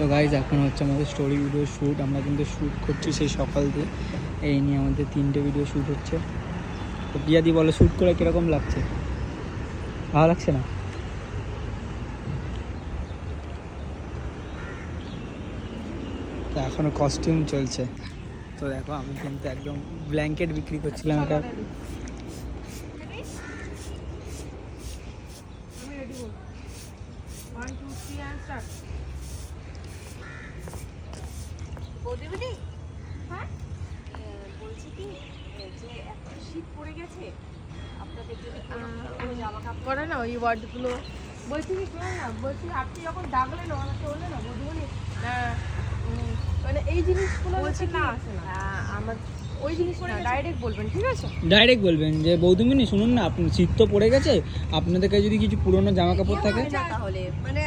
তো গাইজ এখন হচ্ছে আমাদের স্টোরি ভিডিও শ্যুট, আমরা কিন্তু শ্যুট করছি সেই সকাল দিয়ে। এই নিয়ে আমাদের 3টে ভিডিও শ্যুট হচ্ছে। তো পিয়াদি বলো, শ্যুট করে কীরকম লাগছে? ভালো লাগছে না? তো এখনও কস্টিউম চলছে। তো দেখো আমি কিন্তু একদম ব্ল্যাঙ্কেট বিক্রি করছিলাম এটা। বলছি কি যে এত শীত পড়ে গেছে, আপনাদের যদি কোনো জামা কাপড় করে না ওই ওয়ার্ডগুলো। বলছি কি শোনেন না, বলছি আপনি যখন ডাকলেন আমাকে বললেন না বধুমণি মানে এই জিনিসগুলো বলছি না না আসে না আমার ওই জিনিস না, ডাইরেক্ট বলবেন, ঠিক আছে? ডাইরেক্ট বলবেন যে বৌদিমণি শুনুন না, আপনি শীত তো পড়ে গেছে, আপনাদের কাছে যদি কিছু পুরনো জামা কাপড় থাকে। তাহলে মানে